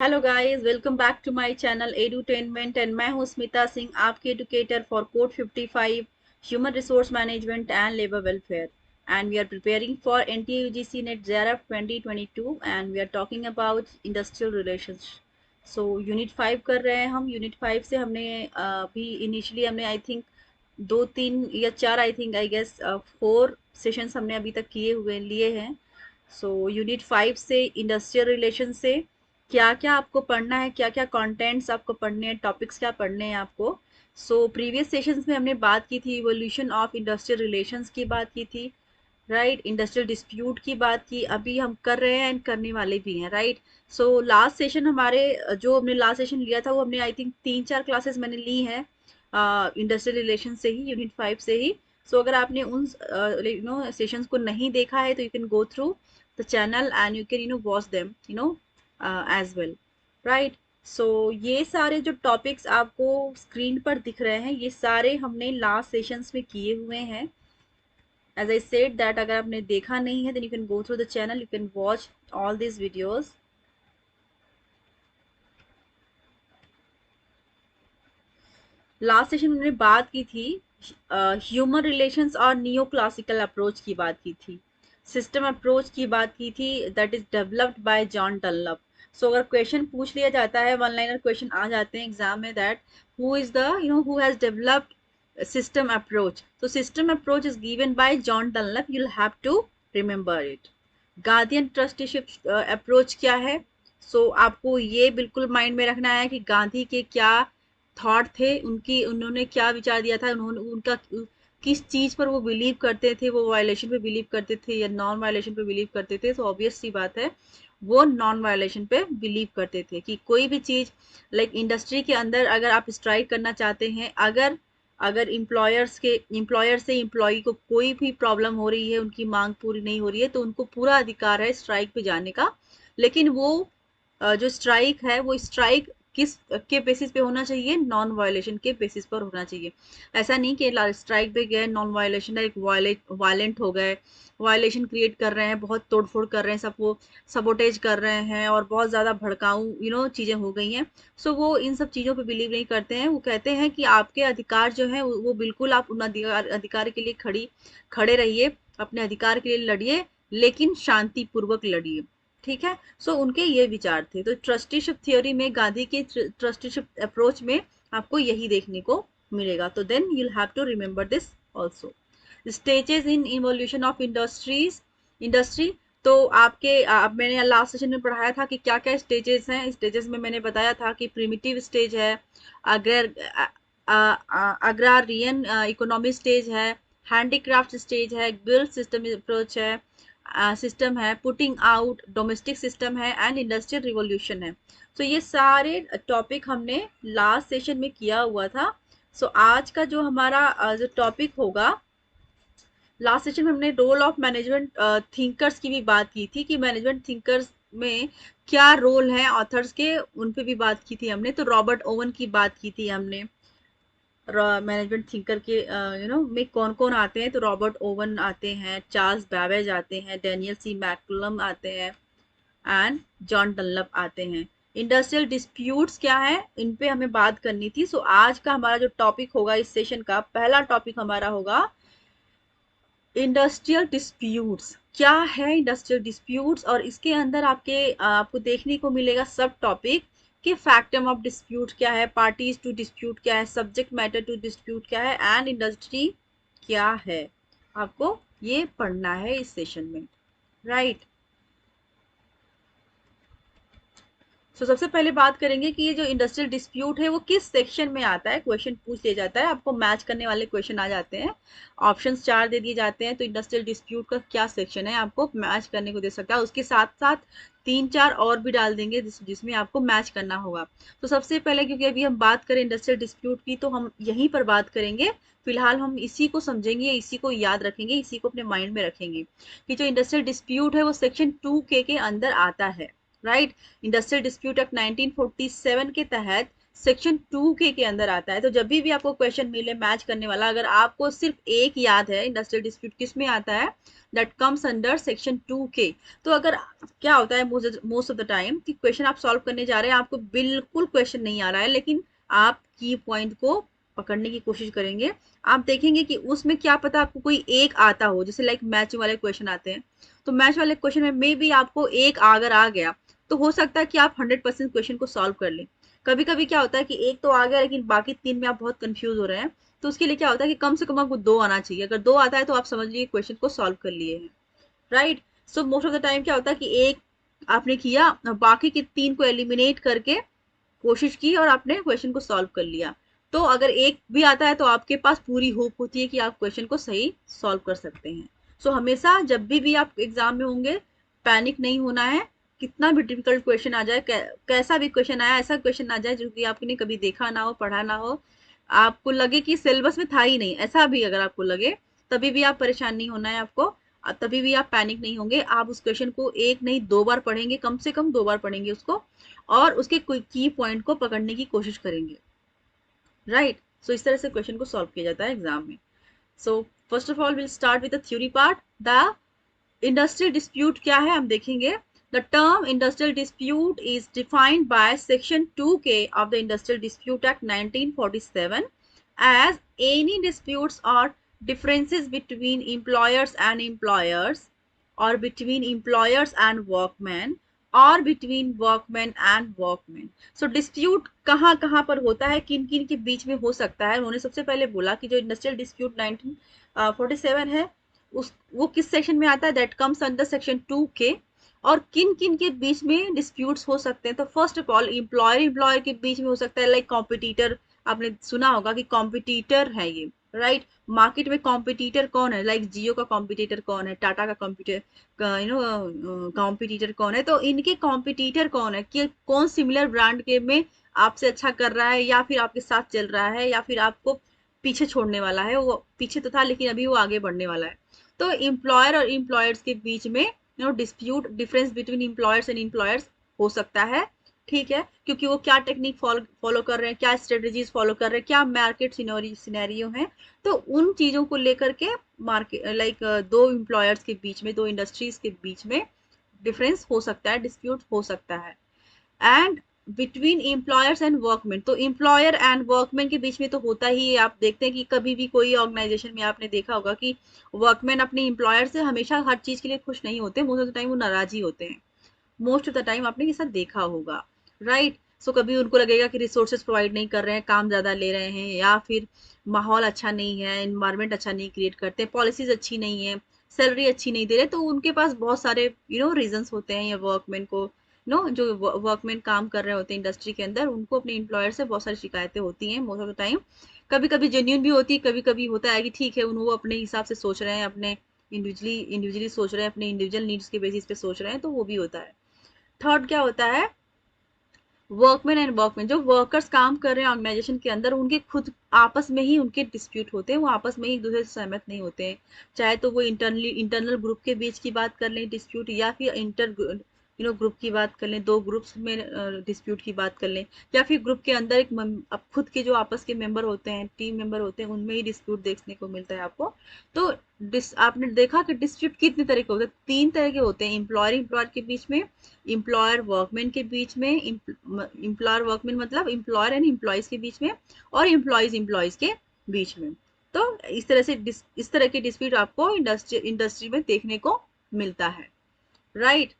Hello guys, welcome back to my channel edutainment and मैं हूं स्मिता सिंह, आपकी educator for code 55 human resource management and labour welfare and we are preparing for NTUGC net JRF 2022 and we are talking about industrial relations. So unit 5 कर रहे हैं हम। Unit 5 से हमने अभी इनिशियली हमने आई थिंक 2 3 या 4 I think I guess 4 sessions हमने अभी तक किए हुए लिए हैं। सो यूनिट 5 से इंडस्ट्रियल रिलेशन से क्या क्या आपको पढ़ना है, क्या क्या कंटेंट्स आपको पढ़ने हैं, टॉपिक्स क्या पढ़ने हैं आपको। सो प्रीवियस सेशंस में हमने बात की थी इवोल्यूशन ऑफ इंडस्ट्रियल रिलेशंस की बात की थी, राइट। इंडस्ट्रियल डिस्प्यूट की बात की, अभी हम कर रहे हैं एंड करने वाले भी हैं, राइट। सो लास्ट सेशन हमारे जो हमने लास्ट सेशन लिया था वो हमने आई थिंक 3 4 क्लासेस मैंने ली हैं इंडस्ट्रियल रिलेशन से ही, यूनिट 5 से ही। सो अगर आपने उन सेशंस को नहीं देखा है तो you can go through the channel and you can watch them as well, right. So ये सारे जो टॉपिक्स आपको स्क्रीन पर दिख रहे हैं ये सारे हमने लास्ट सेशंस में किए हुए हैं। as I said that अगर आपने देखा नहीं है then you can go through the channel, you can watch all these videos। Last session में हमने बात की थी ह्यूमन रिलेशंस और नियो क्लासिकल अप्रोच की बात की थी, सिस्टम अप्रोच की बात की थी that is developed by John Dunlop. So अगर क्वेश्चन पूछ लिया जाता है, वन लाइनर क्वेश्चन आ जाते हैं एग्जाम में that who is the who has developed system approach, तो system approach is given by John Dunlop, you will have to remember it. Guardian trusteeship approach क्या है? आपको ये बिल्कुल माइंड में रखना है कि गांधी के क्या थॉट थे, उनकी उन्होंने क्या विचार दिया था, उन्होंने उनका किस चीज पर वो बिलीव करते थे, वो वायलेशन पे बिलीव करते थे या नॉन वायलेशन पे बिलीव करते थे। तो ऑब्वियस सी बात है वो नॉन वायलेशन पे बिलीव करते थे कि कोई भी चीज लाइक इंडस्ट्री के अंदर अगर आप स्ट्राइक करना चाहते हैं, अगर अगर एम्प्लॉयर से एम्प्लॉय को कोई भी प्रॉब्लम हो रही है, उनकी मांग पूरी नहीं हो रही है, तो उनको पूरा अधिकार है स्ट्राइक पे जाने का। लेकिन वो जो स्ट्राइक है वो स्ट्राइक किस के बेसिस पे होना चाहिए? नॉन वायलेशन के बेसिस पर होना चाहिए। ऐसा नहीं कि स्ट्राइक पे गए नॉन वायलेशन एक वायलेंट हो गए, वायलेशन क्रिएट कर रहे हैं, बहुत तोड़फोड़ कर रहे हैं, सबको सबोटेज कर रहे हैं और बहुत ज़्यादा भड़काऊ चीज़ें हो गई हैं। वो इन सब चीज़ों पे बिलीव नहीं करते हैं। वो कहते हैं कि आपके अधिकार जो है वो बिल्कुल आप उन अधिकार के लिए खड़े रहिए, अपने अधिकार के लिए लड़िए, लेकिन शांतिपूर्वक लड़िए, ठीक है। उनके ये विचार थे। तो ट्रस्टीशिप थ्योरी में, गांधी के ट्रस्टीशिप अप्रोच में आपको यही देखने को मिलेगा। तो then you have to remember this also. Stages in evolution of industry. तो मैंने लास्ट सेशन में पढ़ाया था कि क्या क्या स्टेजेस हैं। स्टेजेस में मैंने बताया था कि प्रिमिटिव स्टेज है, अग्र अग्रारियन इकोनॉमी स्टेज है, हैंडीक्राफ्ट स्टेज है, गिल्ड सिस्टम अप्रोच है, सिस्टम है, पुटिंग आउट डोमेस्टिक सिस्टम है एंड इंडस्ट्रियल रिवॉल्यूशन है। ये सारे टॉपिक हमने लास्ट सेशन में किया हुआ था। आज का जो हमारा जो टॉपिक होगा, लास्ट सेशन में हमने रोल ऑफ मैनेजमेंट थिंकर्स की भी बात की थी कि मैनेजमेंट थिंकर्स में क्या रोल है ऑथर्स के, उन पे भी बात की थी हमने। तो रॉबर्ट ओवन की बात की थी हमने। मैनेजमेंट थिंकर के में कौन कौन आते हैं? तो रॉबर्ट ओवन आते हैं, चार्ल्स बैबेज आते हैं, डेनियल सी मैकलम आते हैं एंड जॉन डनलप आते हैं। इंडस्ट्रियल डिस्प्यूट्स क्या है, इन पे हमें बात करनी थी। आज का हमारा जो टॉपिक होगा, इस सेशन का पहला टॉपिक हमारा होगा इंडस्ट्रियल डिस्प्यूट्स। क्या है इंडस्ट्रियल डिस्प्यूट्स? और इसके अंदर आपको देखने को मिलेगा सब टॉपिक कि फैक्टम ऑफ डिस्प्यूट क्या है, पार्टीज टू डिस्प्यूट क्या है, सब्जेक्ट मैटर टू डिस्प्यूट क्या है एंड इंडस्ट्री क्या है। आपको ये पढ़ना है इस सेशन में, राइट। सबसे पहले बात करेंगे कि ये जो इंडस्ट्रियल डिस्प्यूट है वो किस सेक्शन में आता है। क्वेश्चन पूछ लिया जाता है, आपको मैच करने वाले क्वेश्चन आ जाते हैं, ऑप्शंस 4 दे दिए जाते हैं। तो इंडस्ट्रियल डिस्प्यूट का क्या सेक्शन है आपको मैच करने को दे सकता है। उसके साथ साथ 3 4 और भी डाल देंगे जिसमें आपको मैच करना होगा। तो सबसे पहले, क्योंकि अभी हम बात करें इंडस्ट्रियल डिस्प्यूट की, तो हम यहीं पर बात करेंगे। फिलहाल हम इसी को समझेंगे, इसी को याद रखेंगे, इसी को अपने माइंड में रखेंगे कि जो इंडस्ट्रियल डिस्प्यूट है वो सेक्शन 2K के अंदर आता है, राइट। इंडस्ट्रियल डिस्प्यूट एक्ट 1947 के तहत सेक्शन 2 के अंदर आता है। तो जब भी आपको क्वेश्चन मिले मैच करने वाला, अगर आपको सिर्फ एक याद है इंडस्ट्रियल डिस्प्यूट किस में आता है, दैट कम्स अंडर सेक्शन 2 के। तो अगर क्या होता है मोस्ट ऑफ द टाइम कि क्वेश्चन आप सॉल्व करने जा रहे हैं, आपको बिल्कुल क्वेश्चन नहीं आ रहा है, लेकिन आप की पॉइंट को पकड़ने की कोशिश करेंगे। आप देखेंगे कि उसमें क्या पता आपको कोई एक आता हो, जैसे लाइक मैच वाले क्वेश्चन आते हैं, तो मैच वाले क्वेश्चन में मे बी आपको एक अगर आ गया तो हो सकता है कि आप 100% क्वेश्चन को सॉल्व कर लें। कभी कभी क्या होता है कि एक तो आ गया लेकिन बाकी 3 में आप बहुत कंफ्यूज हो रहे हैं, तो उसके लिए क्या होता है कि कम से कम आपको 2 आना चाहिए। अगर 2 आता है तो आप समझ लीजिए क्वेश्चन को सॉल्व कर लिए हैं, right. So most of the time क्या होता है कि एक आपने किया, बाकी के 3 को एलिमिनेट करके कोशिश की और आपने क्वेश्चन को सॉल्व कर लिया। तो अगर एक भी आता है तो आपके पास पूरी होप होती है कि आप क्वेश्चन को सही सॉल्व कर सकते हैं। सो हमेशा जब भी आप एग्जाम में होंगे, पैनिक नहीं होना है। कितना भी डिफिकल्ट क्वेश्चन आ जाए, कैसा भी क्वेश्चन आया, ऐसा क्वेश्चन आ जाए जो कि आपने कभी देखा ना हो, पढ़ा ना हो, आपको लगे कि सिलेबस में था ही नहीं, ऐसा भी अगर आपको लगे, तभी भी आप परेशान नहीं होना है आपको। तभी भी आप पैनिक नहीं होंगे। आप उस क्वेश्चन को एक नहीं 2 बार पढ़ेंगे, कम से कम 2 बार पढ़ेंगे उसको, और उसके कोई की पॉइंट को पकड़ने की कोशिश करेंगे, राइट। सो इस तरह से क्वेश्चन को सॉल्व किया जाता है एग्जाम में। So first of all will start with the theory part. The industrial dispute क्या है हम देखेंगे। The term industrial dispute is defined by section 2 of the Industrial Dispute Act 1947 as any disputes or differences between employers and employers, or between employers and workmen, और between workman and workman. So dispute कहाँ कहाँ पर होता है, किन किन के बीच में हो सकता है। उन्होंने सबसे पहले बोला कि जो इंडस्ट्रियल डिस्प्यूट 1947 है, उस वो किस सेक्शन में आता है, दैट कम्स अंडर सेक्शन 2 के। और किन किन के बीच में डिस्प्यूट्स हो सकते हैं, तो first of all employer employer के बीच में हो सकता है, लाइक कॉम्पिटिटर। आपने सुना होगा कि कॉम्पिटिटर है ये, राइट। मार्केट में कॉम्पिटिटर कौन है, लाइक जियो का कॉम्पिटिटर कौन है, टाटा का कॉम्पिटिटर, कॉम्पिटिटर कौन है। तो इनके कॉम्पिटिटर कौन है, कि कौन सिमिलर ब्रांड के में आपसे अच्छा कर रहा है, या फिर आपके साथ चल रहा है, या फिर आपको पीछे छोड़ने वाला है। वो पीछे तो था लेकिन अभी वो आगे बढ़ने वाला है। तो एम्प्लॉयर और एम्प्लॉयर्स के बीच में dispute, difference between employers and employers हो सकता है, ठीक है। क्योंकि वो क्या टेक्निक फॉलो कर रहे हैं, क्या स्ट्रेटेजीज फॉलो कर रहे हैं, क्या मार्केट सिनेरियो है, तो उन चीजों को लेकर के मार्केट लाइक दो एम्प्लॉयर्स के बीच में, दो इंडस्ट्रीज के बीच में डिफरेंस हो सकता है, डिस्प्यूट हो सकता है। And between employers and workman, तो एम्प्लॉयर एंड वर्कमैन के बीच में तो होता ही है। आप देखते हैं कि कभी भी कोई ऑर्गेनाइजेशन में आपने देखा होगा कि वर्कमैन अपने एम्प्लॉयर से हमेशा हर चीज के लिए खुश नहीं होते, मोस्ट ऑफ द टाइम वो नाराज ही होते हैं। मोस्ट ऑफ द टाइम आपने ये सब देखा होगा, राइट। सो कभी उनको लगेगा कि रिसोर्सेज प्रोवाइड नहीं कर रहे हैं, काम ज्यादा ले रहे हैं, या फिर माहौल अच्छा नहीं है, इन्वायरमेंट अच्छा नहीं क्रिएट करते, पॉलिसीज अच्छी नहीं है, सैलरी अच्छी नहीं दे रहे, तो उनके पास बहुत सारे रीजंस होते हैं। या वर्कमैन को जो वर्कमैन काम कर रहे होते हैं इंडस्ट्री के अंदर, उनको अपने एम्प्लॉयर से बहुत सारी शिकायतें होती हैं मोस्ट ऑफ द टाइम। कभी कभी जेन्यून भी होती है, कभी कभी होता है कि ठीक है वो अपने हिसाब से सोच रहे हैं, अपने इंडिविजुअली सोच रहे हैं, अपने इंडिविजुअल नीड्स के बेसिस पे सोच रहे हैं, तो वो भी होता है। थर्ड क्या होता है, वर्कमैन एंड वर्कमैन, जो वर्कर्स काम कर रहे हैं ऑर्गेनाइजेशन के अंदर, उनके खुद आपस में ही उनके डिस्प्यूट होते हैं, वो आपस में ही एक दूसरे से सहमत नहीं होते हैं। चाहे तो वो इंटरनल ग्रुप के बीच की बात कर लें डिस्प्यूट, या फिर इंटर ग्रुप की बात कर लें, दो ग्रुप्स में डिस्प्यूट की बात कर लें, या फिर ग्रुप के अंदर अब खुद के जो आपस के मेंबर होते हैं, टीम मेंबर होते हैं, उनमें ही डिस्प्यूट देखने को मिलता है आपको। तो आपने देखा कि डिस्प्यूट कितने तरह के होते हैं, 3 तरह के होते हैं। एम्प्लॉयर के बीच में, एम्प्लॉयर वर्कमैन के बीच में, एम्प्लॉयर वर्कमैन मतलब एम्प्लॉयर एंड एम्प्लॉयज के बीच में, और एम्प्लॉयज के बीच में। तो इस तरह से इस तरह के डिस्प्यूट आपको इंडस्ट्री में देखने को मिलता है, right.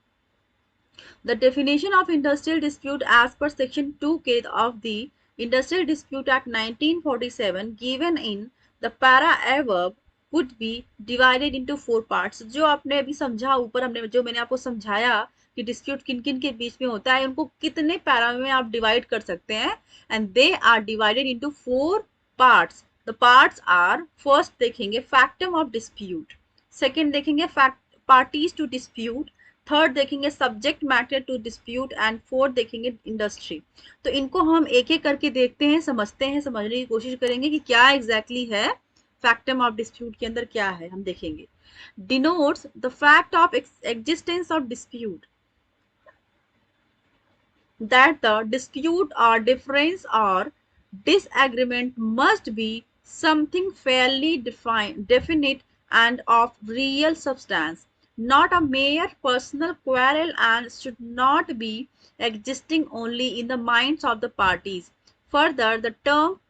The definition of industrial dispute as per section 2K of the Industrial Dispute Act 1947 given in the para above would be divided into 4 parts। जो आपने अभी समझा ऊपर, हमने जो मैंने आपको समझाया कि डिस्प्यूट किन किन के बीच में होता है, उनको कितने पैरा में आप डिवाइड कर सकते हैं, and they are divided into 4 parts. The parts are, first देखेंगे फैक्टम ऑफ डिस्प्यूट, सेकंड देखेंगे fact parties to dispute, third देखेंगे subject matter to dispute, and fourth देखेंगे इंडस्ट्री। तो इनको हम एक एक करके देखते हैं, समझते हैं, समझने की कोशिश करेंगे कि क्या एग्जैक्टली है फैक्टम ऑफ डिस्प्यूट के अंदर क्या है, हम देखेंगे। Denotes the fact of existence of dispute, that the dispute or difference or disagreement must be something fairly definite and of real substance, not a mere personal quarrel, and should not be existing only in the minds of the parties. Further, the term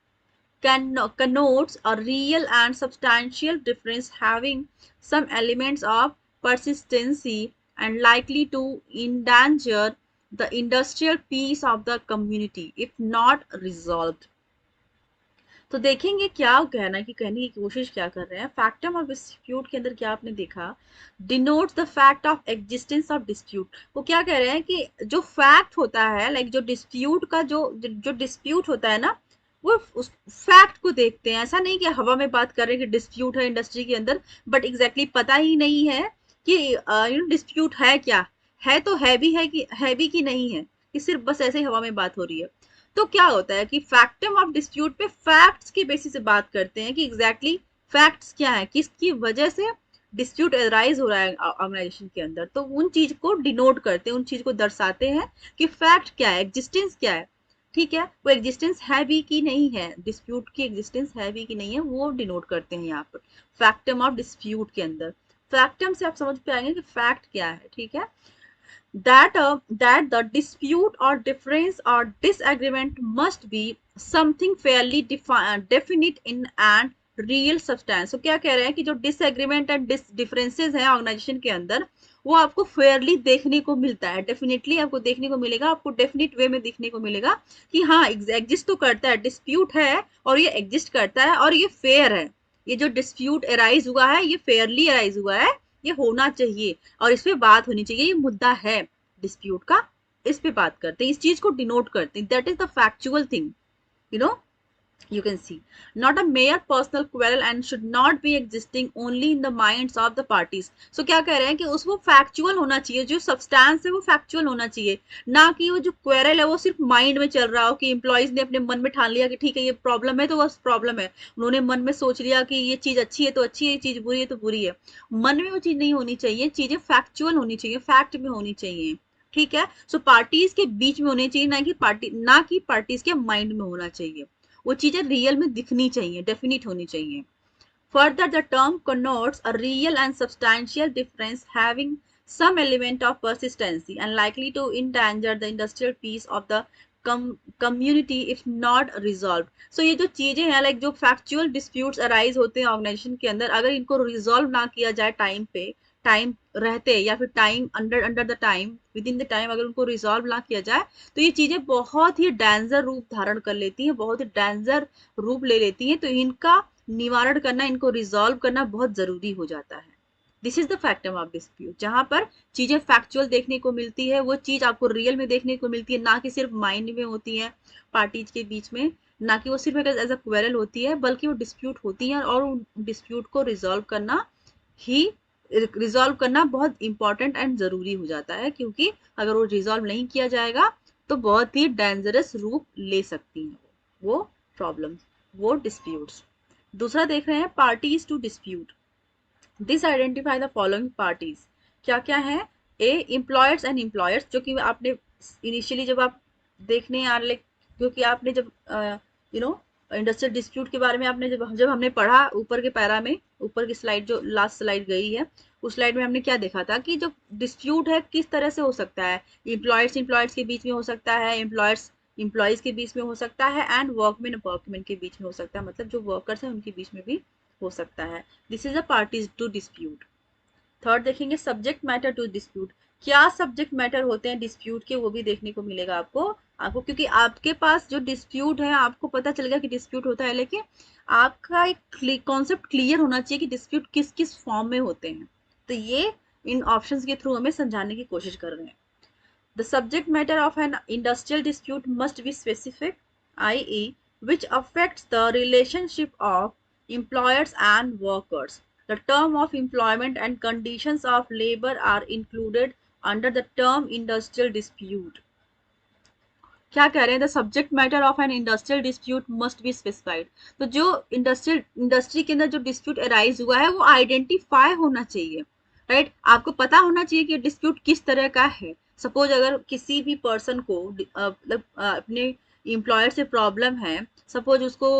connotes a real and substantial difference having some elements of persistency and likely to endanger the industrial peace of the community if not resolved. तो देखेंगे क्या कहना कि कहने की कोशिश क्या कर रहे हैं। फैक्टम ऑफ डिस्प्यूट के अंदर क्या आपने देखा, denotes the fact of existence of dispute. वो क्या कह रहे हैं कि जो फैक्ट होता है, लाइक जो डिस्प्यूट का जो डिस्प्यूट होता है ना, वो उस फैक्ट को देखते हैं। ऐसा नहीं कि हवा में बात कर रहे हैं कि डिस्प्यूट है इंडस्ट्री के अंदर, बट एग्जैक्टली पता ही नहीं है कि डिस्प्यूट है क्या है, तो है भी कि नहीं है, कि सिर्फ बस ऐसे ही हवा में बात हो रही है। तो क्या होता है कि फैक्टम ऑफ डिस्प्यूट पे फैक्ट्स के बेसिस से बात करते हैं कि एग्जैक्टली फैक्ट्स क्या है, किसकी वजह से डिस्प्यूट अराइज हो रहा है ऑर्गेनाइजेशन के अंदर। तो उन चीज को डिनोट करते हैं, उन चीज को दर्शाते हैं कि फैक्ट क्या है, एग्जिस्टेंस क्या है। ठीक है, वो एग्जिस्टेंस है भी कि नहीं है, डिस्प्यूट की एग्जिस्टेंस है भी कि नहीं है, वो डिनोट करते हैं यहाँ पर फैक्टम ऑफ डिस्प्यूट के अंदर। फैक्टम से आप समझ पे आएंगे कि फैक्ट क्या है। ठीक है, that the dispute or difference or disagreement must be something fairly definite in and real substance। तो क्या कह रहे हैं कि जो डिसएग्रीमेंट एंड डिफरेंसेस हैं ऑर्गेनाइजेशन के अंदर, वो आपको फेयरली देखने को मिलता है, डेफिनेटली आपको देखने को मिलेगा, आपको डेफिनेट वे में देखने को मिलेगा कि हाँ एग्जिस्ट तो करता है, डिस्प्यूट है और ये एग्जिस्ट करता है और ये फेयर है। ये जो डिस्प्यूट अराइज हुआ है ये फेयरली अराइज हुआ है, ये होना चाहिए और इस पे बात होनी चाहिए, ये मुद्दा है डिस्प्यूट का, इस पे बात करते हैं, इस चीज को डिनोट करते हैं। That is the factual thing, you know, you can see, not a mere personal quarrel and should not be existing only in the minds of the parties। so क्या कह रहे हैं कि उसको फैक्चुअल होना चाहिए, जो सब्सटेंस है वो फैक्चुअल होना चाहिए, ना कि वो जो क्वेरल है वो सिर्फ माइंड में चल रहा हो कि एम्प्लॉइज ने अपने मन में ठान लिया कि ठीक है ये प्रॉब्लम है तो बस प्रॉब्लम है, उन्होंने मन में सोच लिया कि ये चीज अच्छी है तो अच्छी है, ये चीज बुरी है तो बुरी है। मन में वो चीज नहीं होनी चाहिए, चीजें फैक्चुअल होनी चाहिए, फैक्ट में होनी चाहिए। ठीक है, सो पार्टीज के बीच में होनी चाहिए, ना कि पार्टीज के माइंड में होना चाहिए, वो चीजें रियल में दिखनी चाहिए, डेफिनिट होनी चाहिए। Further, the term connotes a real and substantial difference having some element of persistency and likely to endanger the industrial peace of the community if not resolved। so ये जो चीजें हैं, लाइक जो फैक्चुअल डिस्प्यूट्स अराइज होते हैं organisation के अंदर, अगर इनको रिजॉल्व ना किया जाए टाइम पे, टाइम रहते या फिर time under the time, with in the time, अगर उनको रिजॉल्व ना किया जाए तो ये चीजें बहुत ही डेंजर रूप धारण कर लेती हैं, बहुत ही डेंजर रूप ले लेती हैं। तो इनका निवारण करना, इनको रिजॉल्व करना बहुत जरूरी हो जाता है। This is the factum of dispute, जहां पर चीजें फैक्चुअल देखने को मिलती है, वो चीज आपको रियल में देखने को मिलती है, ना कि सिर्फ माइंड में होती है पार्टीज के बीच में, ना कि वो सिर्फ एज अ क्वेरल होती है, बल्कि वो डिस्प्यूट होती है और डिस्प्यूट को ही रिजॉल्व करना बहुत इंपॉर्टेंट एंड जरूरी हो जाता है, क्योंकि अगर वो रिजॉल्व नहीं किया जाएगा तो बहुत ही डेंजरस रूप ले सकती हैं वो प्रॉब्लम्स, वो डिस्प्यूट्स। दूसरा देख रहे हैं parties to dispute. This identify the following parties. क्या क्या है, ए एम्प्लॉयर्स एंड एम्प्लॉयर्स, जो कि आपने इनिशियली जब आप देखने आ रहे, क्योंकि आपने जब यू नो इंडस्ट्रियल डिस्प्यूट के बारे में आपने जब हमने पढ़ा ऊपर के पैरा में, ऊपर की स्लाइड जो लास्ट स्लाइड गई है, उस स्लाइड में हमने क्या देखा था कि जो डिस्प्यूट है किस तरह से हो सकता है, एम्प्लॉयर्स के बीच में हो सकता है, एम्प्लॉयज के बीच में हो सकता है, एंड वर्कमैन के बीच में हो सकता है, मतलब जो वर्कर्स हैं उनके बीच में भी हो सकता है। This is a parties to dispute. Third देखेंगे सब्जेक्ट मैटर टू डिस्प्यूट। क्या सब्जेक्ट मैटर होते हैं डिस्प्यूट के, वो भी देखने को मिलेगा आपको क्योंकि आपके पास जो डिस्प्यूट है आपको पता चल गया कि डिस्प्यूट होता है, लेकिन आपका एक कॉन्सेप्ट क्लियर होना चाहिए कि डिस्प्यूट किस किस फॉर्म में होते हैं। तो ये इन ऑप्शंस के थ्रू हमें समझाने की कोशिश कर रहे हैं। The subject matter of an industrial dispute must be specific, i.e., which affects the relationship of employers and workers. The term of employment and conditions of labor are included under the term industrial dispute। क्या कह रहे हैं, the subject matter of an industrial dispute must be specified. तो जो industry के अंदर जो dispute arise हुआ है वो आइडेंटिफाई होना चाहिए, राइट आपको पता होना चाहिए कि डिस्प्यूट किस तरह का है, सपोज अगर किसी भी पर्सन को मतलब अपने एम्प्लॉयर से प्रॉब्लम है, सपोज उसको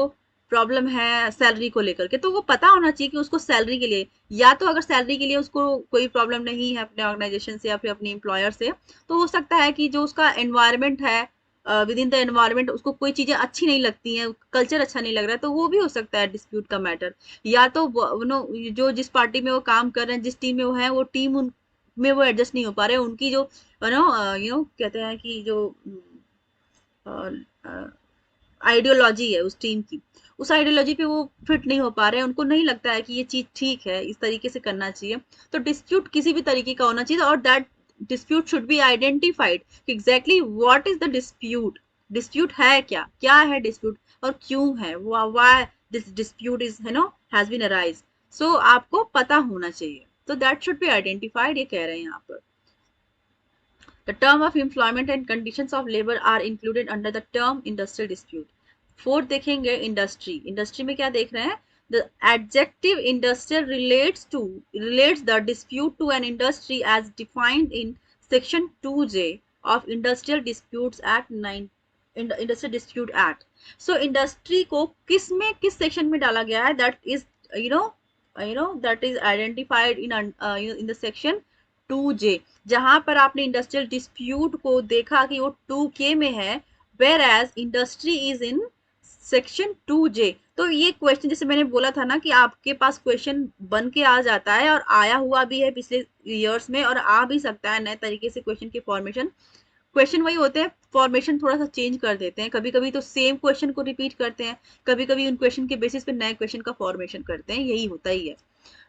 प्रॉब्लम है सैलरी को लेकर के, तो वो पता होना चाहिए कि उसको सैलरी के लिए, या तो अगर सैलरी के लिए उसको कोई प्रॉब्लम नहीं है अपने ऑर्गेनाइजेशन से या फिर अपने एम्प्लॉयर से, तो हो सकता है कि जो उसका एनवायरनमेंट है, विद इन द एनवायरनमेंट उसको कोई चीजें अच्छी नहीं लगती हैं, कल्चर अच्छा नहीं लग रहा है, तो वो भी हो सकता है डिस्प्यूट का मैटर। या तो नो, जो जिस पार्टी में वो काम कर रहे हैं, जिस टीम में वो है, वो टीम उन में वो एडजस्ट नहीं हो पा रहे, उनकी जो कहते हैं कि जो आइडियोलॉजी है उस टीम की, उस आइडियोलॉजी पे वो फिट नहीं हो पा रहे हैं, उनको नहीं लगता है कि ये चीज ठीक है, इस तरीके से करना चाहिए। तो डिस्प्यूट किसी भी तरीके का होना चाहिए, और that dispute should be identified कि exactly what is the dispute, dispute है क्या, क्या है डिस्प्यूट और क्यों है, why this dispute is has been arise. So आपको पता होना चाहिए, तो दैट शुड बी आइडेंटिफाइड, ये कह रहे हैं यहाँ पर। The term of employment and conditions of labor are included under the term industrial dispute. Fourth देखेंगे इंडस्ट्री, इंडस्ट्री में क्या देख रहे हैं, the adjective industrial relates the dispute to an industry as defined in section 2J of Industrial Disputes Act 9 Industrial Dispute Act. So industry को किस में किस सेक्शन में डाला गया है, that is you know that is identified in the section 2J, जहां पर आपने इंडस्ट्रियल डिस्प्यूट को देखा कि वो 2K में है, whereas industry is in section 2J। तो ये क्वेश्चन जैसे मैंने बोला था ना कि आपके पास क्वेश्चन बन के आ जाता है, और आया हुआ भी है पिछले ईयर्स में, और आ भी सकता है नए तरीके से क्वेश्चन की फॉर्मेशन। क्वेश्चन वही होते हैं, फॉर्मेशन थोड़ा सा चेंज कर देते हैं, कभी कभी तो सेम क्वेश्चन को रिपीट करते हैं, कभी कभी उन क्वेश्चन के बेसिस पे नए क्वेश्चन का फॉर्मेशन करते हैं, यही होता ही है,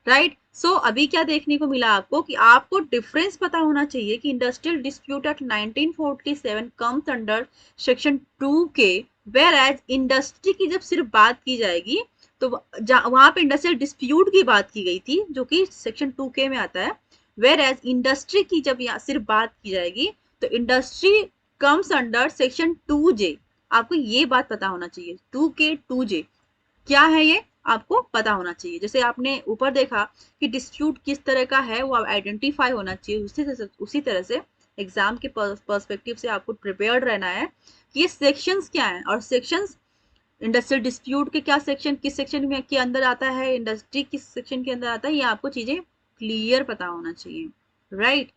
राइट। सो अभी क्या देखने को मिला आपको कि आपको डिफरेंस पता होना चाहिए कि industrial dispute act 1947 comes under section 2K, whereas industry की जब सिर्फ बात की जाएगी तो वहां पे इंडस्ट्रियल डिस्प्यूट की बात की गई थी जो कि सेक्शन 2K में आता है, वेयर एज इंडस्ट्री की जब यहाँ सिर्फ बात की जाएगी तो industry comes under section 2J। आपको ये बात पता होना चाहिए, 2K 2J क्या है ये आपको पता होना चाहिए। जैसे आपने ऊपर देखा कि डिस्प्यूट किस तरह का है वो आइडेंटिफाई होना चाहिए, उसी तरह से एग्जाम के पर्सपेक्टिव से आपको प्रिपेयर्ड रहना है कि ये सेक्शंस क्या हैं, और सेक्शंस इंडस्ट्रियल डिस्प्यूट के क्या सेक्शन, किस सेक्शन में के अंदर आता है, इंडस्ट्री किस सेक्शन के अंदर आता है, ये आपको चीजें क्लियर पता होना चाहिए, राइट।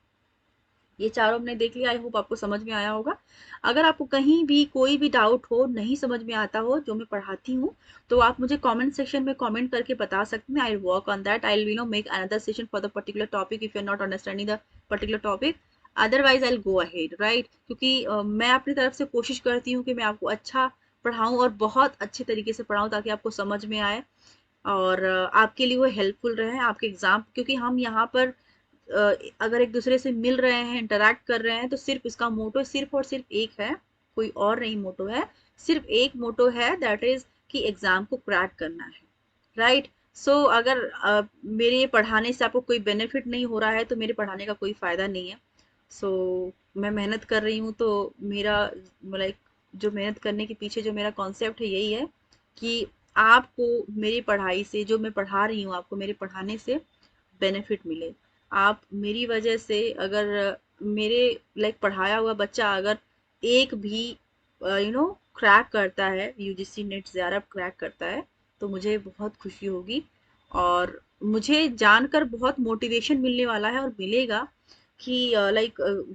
ये चारों हमने देख लिया, आई होप आपको समझ में आया होगा। अगर आपको कहीं भी कोई भी डाउट हो, नहीं समझ में आता हो जो मैं पढ़ाती हूँ, तो आप मुझे कमेंट सेक्शन में कमेंट करके बता सकते हैं, I will work on that, I will make another session for the particular topic if you are not understanding the particular topic, otherwise I will go ahead, right. क्योंकि मैं अपनी तरफ से कोशिश करती हूँ कि मैं आपको अच्छा पढ़ाऊँ और बहुत अच्छे तरीके से पढ़ाऊँ ताकि आपको समझ में आए, और आपके लिए वो हेल्पफुल रहे आपके एग्जाम, क्योंकि हम यहाँ पर अगर एक दूसरे से मिल रहे हैं, इंटरेक्ट कर रहे हैं, तो सिर्फ इसका मोटो सिर्फ और सिर्फ एक है, कोई और नहीं मोटो है, सिर्फ एक मोटो है, दैट इज कि एग्जाम को क्रैक करना है, राइट। सो अगर मेरे पढ़ाने से आपको कोई बेनिफिट नहीं हो रहा है तो मेरे पढ़ाने का कोई फायदा नहीं है। सो मैं मेहनत कर रही हूँ, तो मेरा लाइक जो मेहनत करने के पीछे जो मेरा कॉन्सेप्ट है यही है कि आपको मेरी पढ़ाई से, जो मैं पढ़ा रही हूँ आपको मेरे पढ़ाने से बेनिफिट मिले। आप मेरी वजह से अगर मेरे पढ़ाया हुआ बच्चा अगर एक भी क्रैक करता है, यूजीसी नेट ज़ेआरएफ क्रैक करता है, तो मुझे बहुत खुशी होगी, और मुझे जानकर बहुत मोटिवेशन मिलने वाला है और मिलेगा कि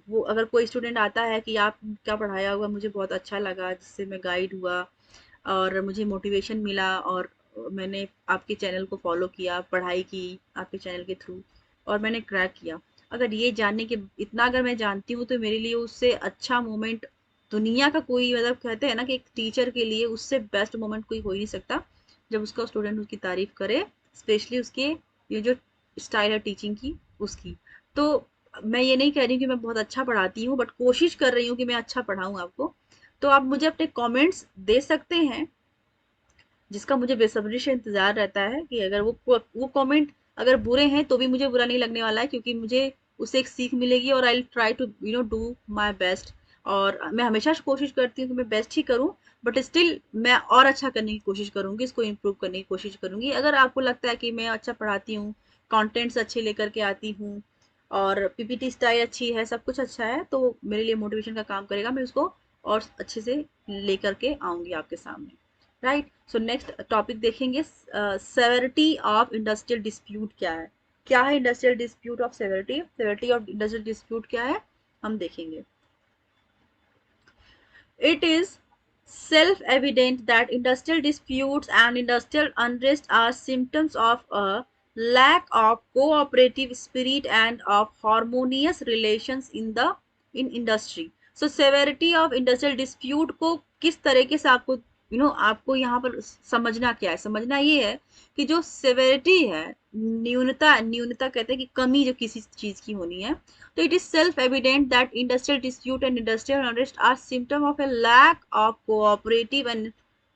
वो अगर कोई स्टूडेंट आता है कि आप क्या पढ़ाया हुआ मुझे बहुत अच्छा लगा, जिससे मैं गाइड हुआ और मुझे मोटिवेशन मिला, और मैंने आपके चैनल को फॉलो किया, पढ़ाई की आपके चैनल के थ्रू, और मैंने क्रैक किया। अगर ये जानने के इतना अगर मैं जानती हूँ तो मेरे लिए उससे अच्छा मोमेंट दुनिया का कोई, मतलब कहते हैं ना कि एक टीचर के लिए उससे बेस्ट मोमेंट कोई हो ही नहीं सकता जब उसका स्टूडेंट उसकी तारीफ करे, स्पेशली उसके ये जो स्टाइल है टीचिंग की उसकी। तो मैं ये नहीं कह रही हूँ कि मैं बहुत अच्छा पढ़ाती हूँ, बट कोशिश कर रही हूँ कि मैं अच्छा पढ़ाऊँ आपको। तो आप मुझे अपने कमेंट्स दे सकते हैं, जिसका मुझे बेसब्री से इंतजार रहता है कि अगर वो कमेंट अगर बुरे हैं तो भी मुझे बुरा नहीं लगने वाला है, क्योंकि मुझे उससे एक सीख मिलेगी, और I try to do my best. और मैं हमेशा कोशिश करती हूँ कि मैं बेस्ट ही करूँ, बट स्टिल मैं और अच्छा करने की कोशिश करूंगी, इसको इम्प्रूव करने की कोशिश करूंगी। अगर आपको लगता है कि मैं अच्छा पढ़ाती हूँ, कंटेंट्स अच्छे लेकर के आती हूँ, और पीपीटी स्टाइल अच्छी है, सब कुछ अच्छा है, तो मेरे लिए मोटिवेशन का काम करेगा। मैं उसको और अच्छे से लेकर के आऊंगी आपके सामने, राइट। सो नेक्स्ट टॉपिक देखेंगे, सेवेरिटी ऑफ इंडस्ट्रियल डिस्प्यूट क्या है industrial dispute of severity, severity of industrial dispute क्या है, हम देखेंगे। It is self-evident that industrial disputes and industrial unrest are symptoms of a lack of cooperative spirit and of harmonious relations in industry. So severity of industrial dispute को किस तरीके से आपको आपको यहाँ पर समझना क्या है, समझना ये है कि जो सेवेरिटी है, न्यूनता न्यूनता कहते हैं कि कमी जो किसी चीज की होनी है, so it is self-evident that industrial dispute and industrial unrest are symptom of a lack of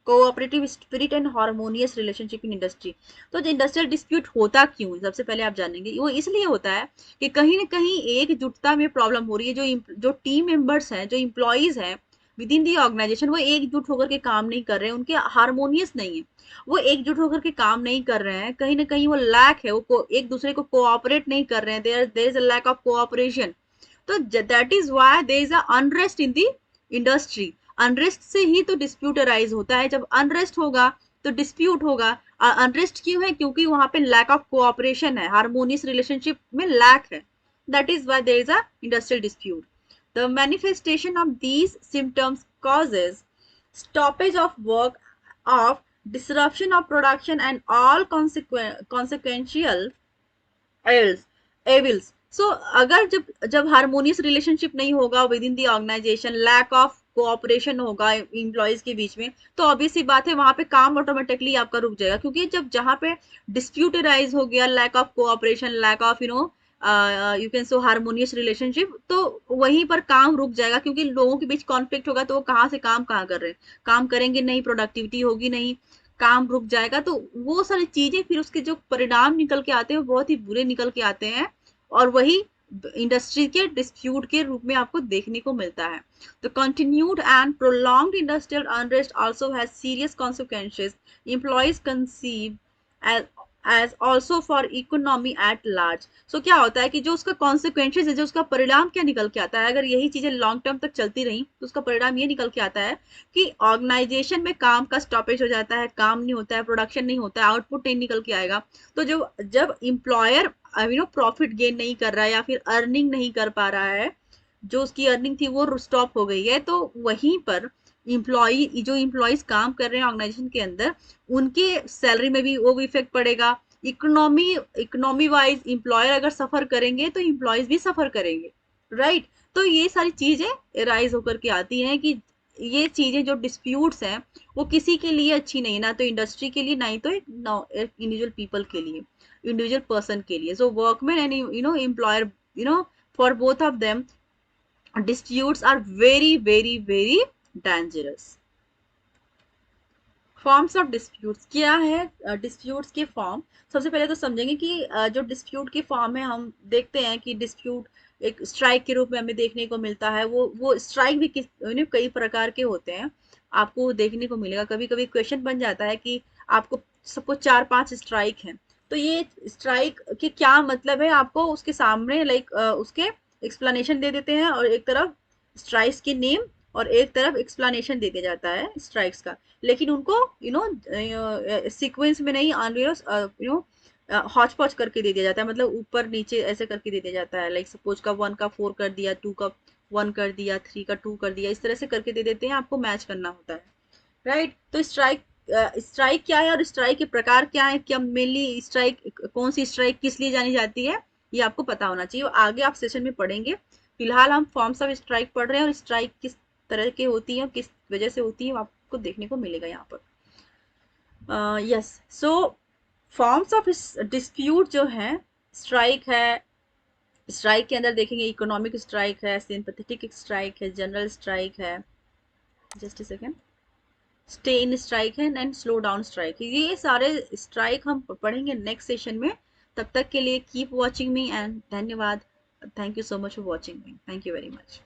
cooperative spirit and harmonious relationship in industry. तो जो इंडस्ट्रियल डिस्प्यूट होता क्यों है, सबसे पहले आप जानेंगे वो इसलिए होता है कि कहीं ना कहीं एकजुटता में प्रॉब्लम हो रही है। जो टीम मेंबर्स हैं, जो इम्प्लॉइज हैं विद इन दी ऑर्गेनाइजेशन, वो एकजुट होकर के काम नहीं कर रहे हैं, उनके हारमोनियस नहीं है, वो एकजुट होकर के काम नहीं कर रहे हैं, कहीं ना कहीं वो लैक है, वो एक दूसरे को कोऑपरेट नहीं कर रहे हैं, there is a lack of cooperation. तो that is why there is a unrest in the industry. Unrest से ही तो डिस्प्यूट अराइज होता है, जब अनरेस्ट होगा तो डिस्प्यूट होगा। अनरेस्ट क्यों है, क्योंकि वहां पे लैक ऑफ कोऑपरेशन है, हार्मोनियस रिलेशनशिप में लैक है, that is why there is a industrial dispute. The manifestation of these symptoms causes stoppage of work, of disruption of production, and all consequential evils. So अगर जब जब harmonious relationship नहीं होगा within the organisation, lack of cooperation होगा employees के बीच में, तो ऑब्वियस सी बात है वहां पे काम ऑटोमेटिकली आपका रुक जाएगा, क्योंकि जब जहां पे डिस्प्यूट राइज हो गया, lack of cooperation, lack of you can so harmonious relationship, तो वहीं पर काम रुक जाएगा, क्योंकि लोगों के बीच कॉन्फ्लिक्ट होगा, तो वो कहाँ से काम कहाँ कर रहे हैं, काम करेंगे नहीं, प्रोडक्टिविटी होगी नहीं, काम रुक जाएगा। तो वो सारी चीजें फिर उसके जो परिणाम निकल के आते हैं वो बहुत ही बुरे निकल के आते हैं, और वही इंडस्ट्री के डिस्प्यूट के रूप में आपको देखने को मिलता है। तो continued and prolonged industrial unrest also has serious consequences employees conceive as also for economy at large. So क्या होता है कि जो उसका कॉन्सिक्वेंसेस है, जो उसका परिणाम क्या निकल के आता है, अगर यही चीजें लॉन्ग टर्म तक चलती रही तो उसका परिणाम ये निकल के आता है कि ऑर्गेनाइजेशन में काम का स्टॉपेज हो जाता है, काम नहीं होता है, प्रोडक्शन नहीं होता है, आउटपुट नहीं निकल के आएगा। तो जो जब इम्प्लॉयर प्रॉफिट गेन नहीं कर रहा है या फिर अर्निंग नहीं कर पा रहा है, जो उसकी अर्निंग थी वो स्टॉप हो गई है, तो वहीं पर इम्प्लॉइज काम कर रहे हैं ऑर्गेनाइजेशन के अंदर, उनके सैलरी में भी वो इफेक्ट पड़ेगा। इकोनॉमी इकोनॉमी वाइज इम्प्लॉयर अगर सफर करेंगे तो इम्प्लॉयज भी सफर करेंगे, राइट। तो ये सारी चीजें राइज होकर के आती हैं कि ये चीजें जो डिस्प्यूट्स हैं वो किसी के लिए अच्छी नहीं है, ना तो इंडस्ट्री के लिए, ना ही तो इंडिविजुअल पीपल के लिए, इंडिविजुअल पर्सन के लिए। So workman and employer, for both of them disputes are very dangerous. Forms of disputes क्या है, डिस्प्यूट्स के फॉर्म सबसे पहले तो समझेंगे कि जो डिस्प्यूट की फॉर्म है, हम देखते हैं कि डिस्प्यूट एक स्ट्राइक के रूप में हमें देखने को मिलता है। वो स्ट्राइक भी कई प्रकार के होते हैं, आपको देखने को मिलेगा। कभी कभी क्वेश्चन बन जाता है कि आपको सपोज 4-5 स्ट्राइक हैं, तो ये स्ट्राइक के क्या मतलब है, आपको उसके सामने उसके एक्सप्लेनेशन दे देते हैं, और एक तरफ स्ट्राइक्स के नेम और एक तरफ एक्सप्लेनेशन दे दिया जाता है स्ट्राइक्स का। लेकिन उनको सीक्वेंस में नहीं, हॉच पॉच करके दे दिया जाता है, मतलब ऊपर नीचे ऐसे करके दे दिया जाता है। लाइक सपोज का 1 का 4 कर दिया, 2 का 1 कर दिया, 3 का 2 कर दिया, इस तरह से करके दे देते हैं, आपको मैच करना होता है, राइट। तो स्ट्राइक क्या है और स्ट्राइक के प्रकार क्या है, क्या मेनली स्ट्राइक, कौन सी स्ट्राइक किस लिए जानी जाती है, ये आपको पता होना चाहिए। आगे आप सेशन में पढ़ेंगे। फिलहाल हम फॉर्म्स ऑफ स्ट्राइक पढ़ रहे हैं, और स्ट्राइक किस तरह की होती है और किस वजह से होती है आपको देखने को मिलेगा यहाँ पर। Yes, so forms of dispute जो है, स्ट्राइक है, स्ट्राइक के अंदर देखेंगे इकोनॉमिक स्ट्राइक है, सिंपैथेटिक स्ट्राइक है, जनरल स्ट्राइक है, just a second, stay in strike है, एंड स्लो डाउन स्ट्राइक है। ये सारे स्ट्राइक हम पढ़ेंगे नेक्स्ट सेशन में। तब तक के लिए कीप वॉचिंग मी, एंड धन्यवाद। Thank you so much for watching me, thank you very much.